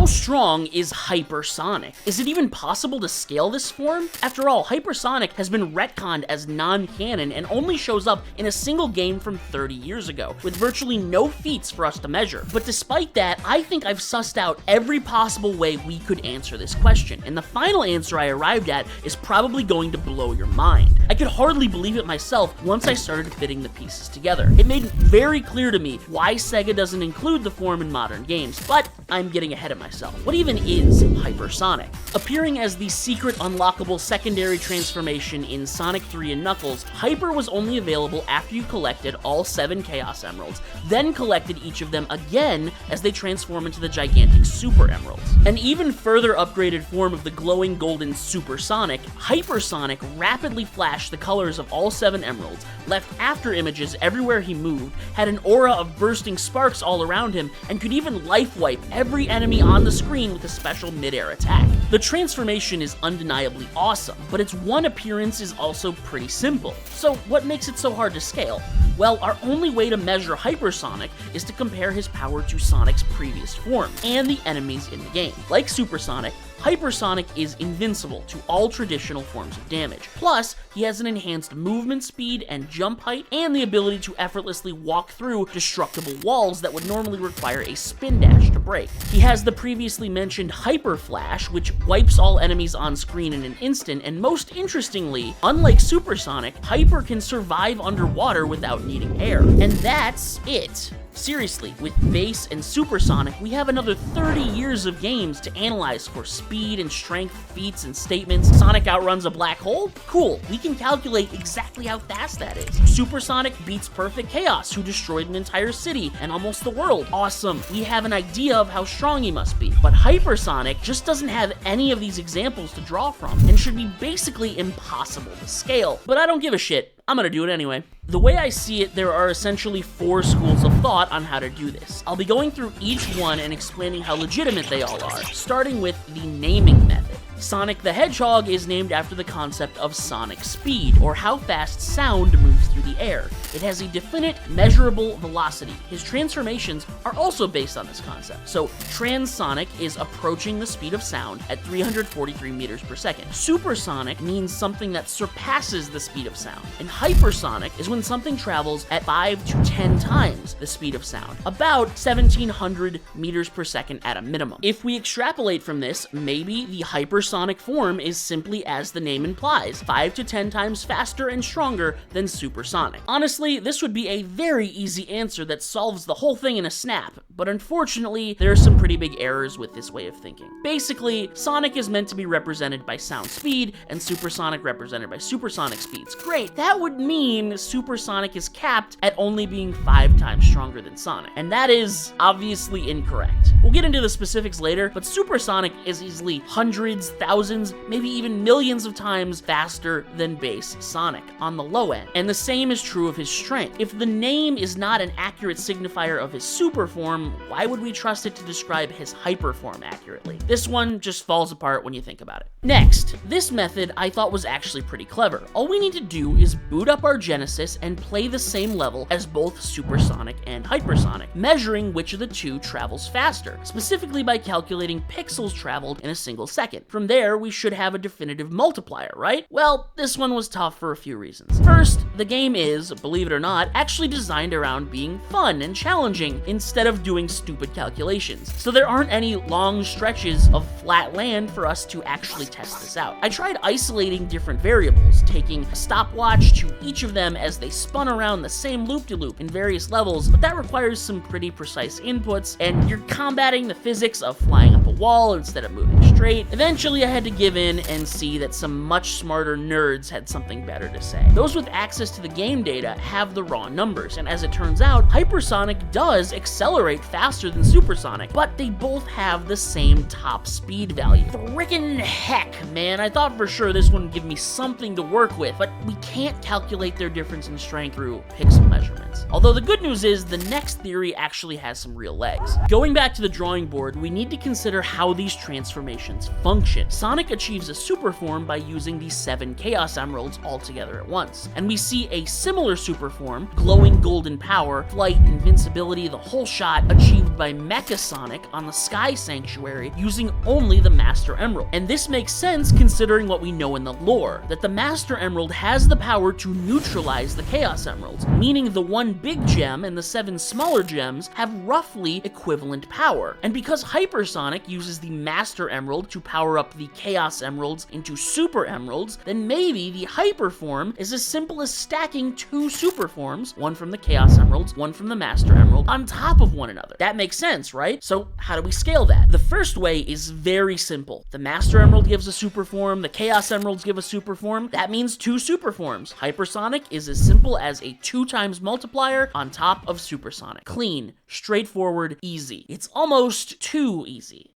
How strong is hypersonic? Is it even possible to scale this form? After all, hypersonic has been retconned as non-canon and only shows up in a single game from 30 years ago, with virtually no feats for us to measure. But despite that, I think I've sussed out every possible way we could answer this question, and the final answer I arrived at is probably going to blow your mind. I could hardly believe it myself once I started fitting the pieces together. It made very clear to me why Sega doesn't include the form in modern games, but I'm getting ahead of myself. What even is hypersonic? Appearing as the secret unlockable secondary transformation in Sonic 3 and Knuckles, Hyper was only available after you collected all 7 Chaos Emeralds, then collected each of them again as they transform into the gigantic Super Emeralds. An even further upgraded form of the glowing golden Supersonic, Hypersonic rapidly flashed the colors of all 7 emeralds, left after images everywhere he moved, had an aura of bursting sparks all around him, and could even life wipe every enemy on the screen with a special mid-air attack. The transformation is undeniably awesome, but its one appearance is also pretty simple. So what makes it so hard to scale? Well, our only way to measure Hypersonic is to compare his power to Sonic's previous form, and the enemies in the game. Like Supersonic, Hypersonic is invincible to all traditional forms of damage. Plus, he has an enhanced movement speed and jump height, and the ability to effortlessly walk through destructible walls that would normally require a spin dash to break. He has the previously mentioned Hyper Flash, which wipes all enemies on screen in an instant, and most interestingly, unlike Supersonic, Hyper can survive underwater without needing air. And that's it. Seriously, with Base and Supersonic, we have another 30 years of games to analyze for speed and strength, feats and statements. Sonic outruns a black hole? Cool, we can calculate exactly how fast that is. Supersonic beats Perfect Chaos, who destroyed an entire city and almost the world. Awesome, we have an idea of how strong he must be. But Hypersonic just doesn't have any of these examples to draw from, and should be basically impossible to scale. But I don't give a shit. I'm gonna do it anyway. The way I see it, there are essentially 4 schools of thought on how to do this. I'll be going through each one and explaining how legitimate they all are, starting with the naming method. Sonic the Hedgehog is named after the concept of sonic speed, or how fast sound moves through the air. It has a definite, measurable velocity. His transformations are also based on this concept. So, transonic is approaching the speed of sound at 343 meters per second. Supersonic means something that surpasses the speed of sound. And hypersonic is when something travels at 5 to 10 times the speed of sound, about 1700 meters per second at a minimum. If we extrapolate from this, maybe the hypersonic form is simply as the name implies, 5 to 10 times faster and stronger than supersonic. Honestly, this would be a very easy answer that solves the whole thing in a snap, but unfortunately, there are some pretty big errors with this way of thinking. Basically, Sonic is meant to be represented by sound speed, and Supersonic represented by supersonic speeds. Great, that would mean Supersonic is capped at only being 5 times stronger than Sonic, and that is obviously incorrect. We'll get into the specifics later, but Supersonic is easily hundreds, thousands, maybe even millions of times faster than base Sonic on the low end. And the same is true of his strength. If the name is not an accurate signifier of his super form, why would we trust it to describe his hyper form accurately? This one just falls apart when you think about it. Next, this method I thought was actually pretty clever. All we need to do is boot up our Genesis and play the same level as both Supersonic and Hypersonic, measuring which of the two travels faster, specifically by calculating pixels traveled in a single second. From there, we should have a definitive multiplier, right? Well, this one was tough for a few reasons. First, the game is, believe it or not, actually designed around being fun and challenging instead of doing stupid calculations. So there aren't any long stretches of flat land for us to actually test this out. I tried isolating different variables, taking a stopwatch to each of them as they spun around the same loop-de-loop in various levels, but that requires some pretty precise inputs, and you're combating the physics of flying up a wall instead of moving straight. Eventually, I had to give in and see that some much smarter nerds had something better to say. Those with access to the game data have the raw numbers, and as it turns out, Hypersonic does accelerate faster than Supersonic, but they both have the same top speed value. Frickin' heck, man, I thought for sure this one would give me something to work with, but we can't calculate their difference in strength through pixel measurements. Although the good news is the next theory actually has some real legs. Going back to the drawing board, we need to consider how these transformations generations function. Sonic achieves a super form by using the 7 Chaos Emeralds all together at once. And we see a similar super form, glowing golden power, flight, invincibility, the whole shot, achieved by Mecha Sonic on the Sky Sanctuary using only the Master Emerald. And this makes sense considering what we know in the lore, that the Master Emerald has the power to neutralize the Chaos Emeralds, meaning the one big gem and the 7 smaller gems have roughly equivalent power. And because Hypersonic uses the Master Emerald to power up the Chaos Emeralds into Super Emeralds, then maybe the Hyper form is as simple as stacking 2 super forms, one from the Chaos Emeralds, one from the Master Emerald, on top of one another. That makes sense, right? So how do we scale that? The first way is very simple. The Master Emerald gives a super form, the Chaos Emeralds give a super form. That means 2 super forms. Hypersonic is as simple as a 2 times multiplier on top of Supersonic. Clean, straightforward, easy. It's almost too easy.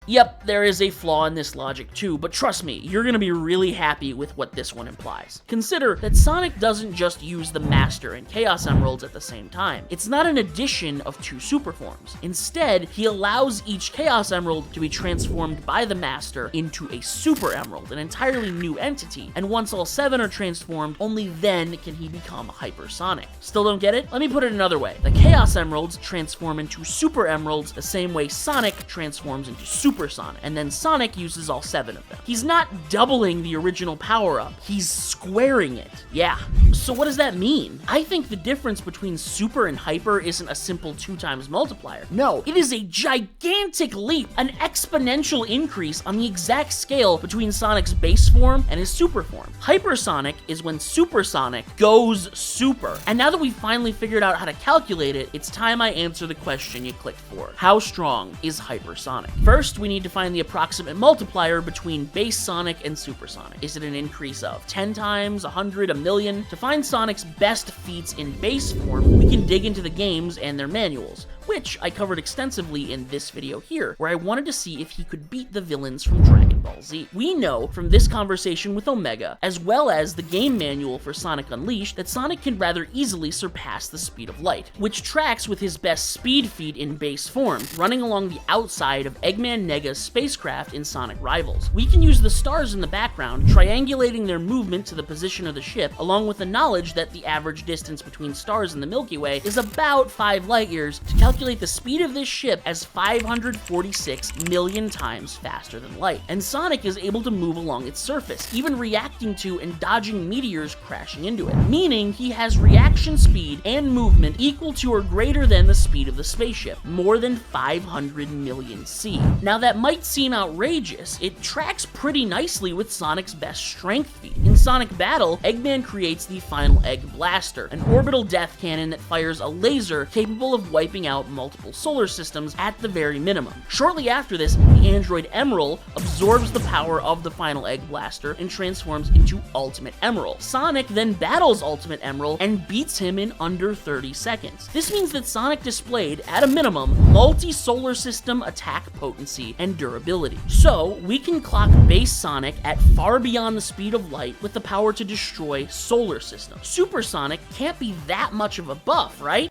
Yep, there is a flaw in this logic too, but trust me, you're gonna be really happy with what this one implies. Consider that Sonic doesn't just use the Master and Chaos Emeralds at the same time. It's not an addition of 2 super forms. Instead, he allows each Chaos Emerald to be transformed by the Master into a Super Emerald, an entirely new entity, and once all 7 are transformed, only then can he become Hypersonic. Still don't get it? Let me put it another way. The Chaos Emeralds transform into Super Emeralds the same way Sonic transforms into Supersonic, and then Sonic uses all 7 of them. He's not doubling the original power-up, he's squaring it. Yeah, so what does that mean? I think the difference between Super and Hyper isn't a simple 2 times multiplier. No, it is a gigantic leap, an exponential increase on the exact scale between Sonic's base form and his super form. Hypersonic is when Supersonic goes super. And now that we've finally figured out how to calculate it, it's time I answer the question you clicked for. How strong is Hypersonic? First, we need to find the approximate multiplier between base Sonic and Supersonic. Is it an increase of 10 times, 100, a million? To find Sonic's best feats in base form, we can dig into the games and their manuals, which I covered extensively in this video here, where I wanted to see if he could beat the villains from Dragon Ball Z. We know from this conversation with Omega, as well as the game manual for Sonic Unleashed, that Sonic can rather easily surpass the speed of light, which tracks with his best speed feat in base form, running along the outside of Eggman Nega's spacecraft in Sonic Rivals. We can use the stars in the background, triangulating their movement to the position of the ship, along with the knowledge that the average distance between stars in the Milky Way is about 5 light years, to calculate the speed of this ship as 546 million times faster than light. And Sonic is able to move along its surface, even reacting to and dodging meteors crashing into it, meaning he has reaction speed and movement equal to or greater than the speed of the spaceship, more than 500 million C. Now that might seem outrageous, it tracks pretty nicely with Sonic's best strength feat. In Sonic Battle, Eggman creates the Final Egg Blaster, an orbital death cannon that fires a laser capable of wiping out multiple solar systems at the very minimum. Shortly after this, the android Emerald absorbs the power of the Final Egg Blaster and transforms into Ultimate Emerald. Sonic then battles Ultimate Emerald and beats him in under 30 seconds. This means that Sonic displayed, at a minimum, multi-solar system attack potency and durability. So, we can clock base Sonic at far beyond the speed of light with the power to destroy solar systems. Supersonic can't be that much of a buff, right?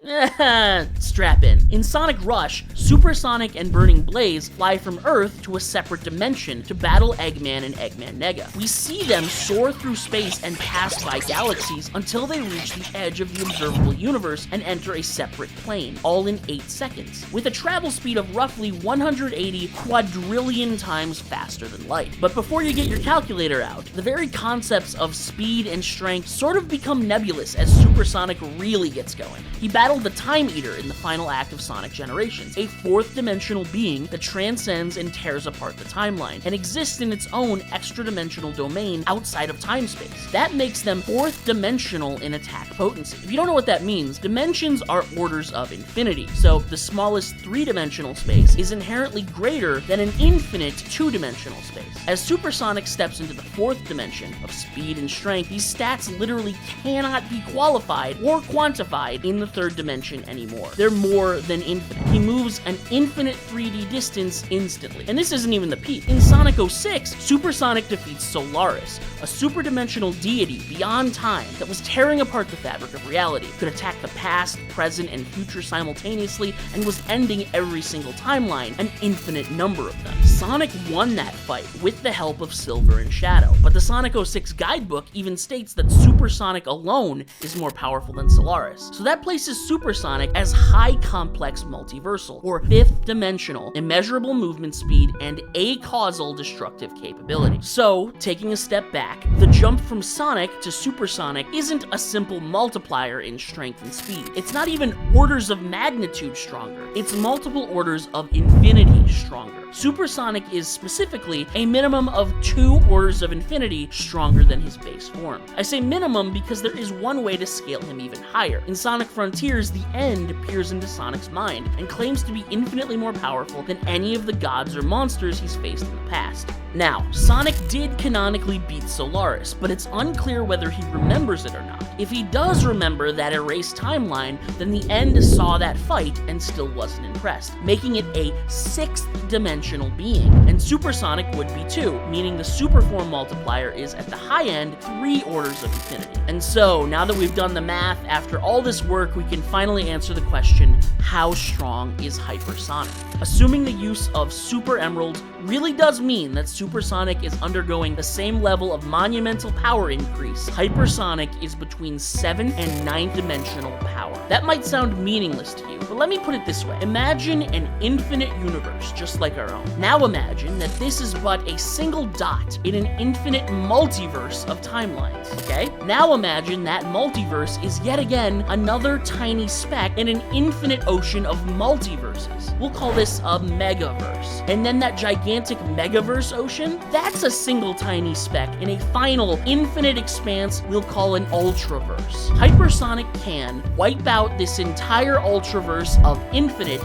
Strap in. In Sonic Rush, Supersonic and Burning Blaze fly from Earth to a separate dimension to battle Eggman and Eggman Nega. We see them soar through space and pass by galaxies until they reach the edge of the observable universe and enter a separate plane, all in 8 seconds, with a travel speed of roughly 180 quadrillion times faster than light. But before you get your calculator out, the very concepts of speed and strength sort of become nebulous as Supersonic really gets going. He battled the Time Eater in the final act of Sonic Generations, a 4th dimensional being that transcends and tears apart the timeline, and exists in its own extra-dimensional domain outside of time-space. That makes them 4th dimensional in attack potency. If you don't know what that means, dimensions are orders of infinity, so the smallest 3-dimensional space is inherently greater than an infinite 2-dimensional space. As Supersonic steps into the 4th dimension of speed and strength, these stats literally cannot be qualified or quantified in the 3rd dimension anymore. They're more than than infinite. He moves an infinite 3D distance instantly. And this isn't even the peak. In Sonic 06, Supersonic defeats Solaris, a superdimensional deity beyond time that was tearing apart the fabric of reality, could attack the past, present, and future simultaneously, and was ending every single timeline, an infinite number of them. Sonic won that fight with the help of Silver and Shadow, but the Sonic 06 guidebook even states that Supersonic alone is more powerful than Solaris. So that places Supersonic as high complex multiversal, or fifth dimensional, immeasurable movement speed, and acausal destructive capability. So, taking a step back, the jump from Sonic to Supersonic isn't a simple multiplier in strength and speed. It's not even orders of magnitude stronger. It's multiple orders of infinity stronger. Supersonic is specifically a minimum of 2 orders of infinity stronger than his base form. I say minimum because there is one way to scale him even higher. In Sonic Frontiers, the End peers into Sonic's mind and claims to be infinitely more powerful than any of the gods or monsters he's faced in the past. Now, Sonic did canonically beat Solaris, but it's unclear whether he remembers it or not. If he does remember that erased timeline, then the End saw that fight and still wasn't impressed, making it a 6th dimensional being, and Supersonic would be too, meaning the superform multiplier is at the high end 3 orders of infinity. And so, now that we've done the math, after all this work, we can finally answer the question, how strong is Hypersonic? Assuming the use of Super Emeralds really does mean that Supersonic is undergoing the same level of monumental power increase, Hypersonic is between 7th and 9th dimensional power. That might sound meaningless to you, but let me put it this way. Imagine an infinite universe just like our own. Now imagine that this is but a single dot in an infinite multiverse of timelines, okay? Now imagine that multiverse is yet again another tiny speck in an infinite ocean of multiverses. We'll call this a megaverse. And then that gigantic megaverse ocean, that's a single tiny speck in a final infinite expanse we'll call an ultraverse. Hypersonic can wipe out this entire ultraverse of infinite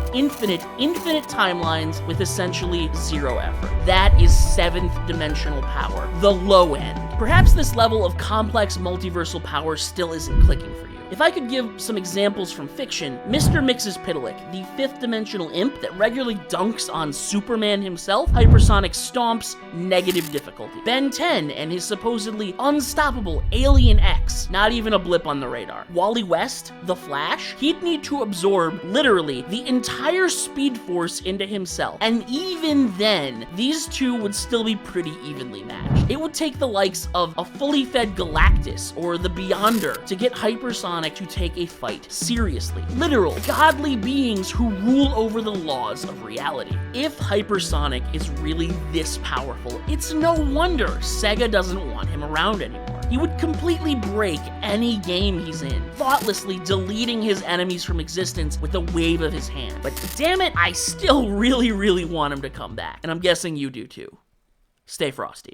timelines with essentially 0 effort. That is 7th dimensional power, the low end. Perhaps this level of complex multiversal power still isn't clicking for you. If I could give some examples from fiction, Mr. Mxyzptlk, the 5th dimensional imp that regularly dunks on Superman himself, Hypersonic stomps, negative difficulty. Ben 10 and his supposedly unstoppable Alien X, not even a blip on the radar. Wally West, the Flash, he'd need to absorb, literally, the entire Speed Force into himself. And even then, these two would still be pretty evenly matched. It would take the likes of a fully fed Galactus or the Beyonder to get Hypersonic to take a fight seriously. Literal, godly beings who rule over the laws of reality. If Hypersonic is really this powerful, it's no wonder Sega doesn't want him around anymore. He would completely break any game he's in, thoughtlessly deleting his enemies from existence with a wave of his hand. But damn it, I still really want him to come back. And I'm guessing you do too. Stay frosty.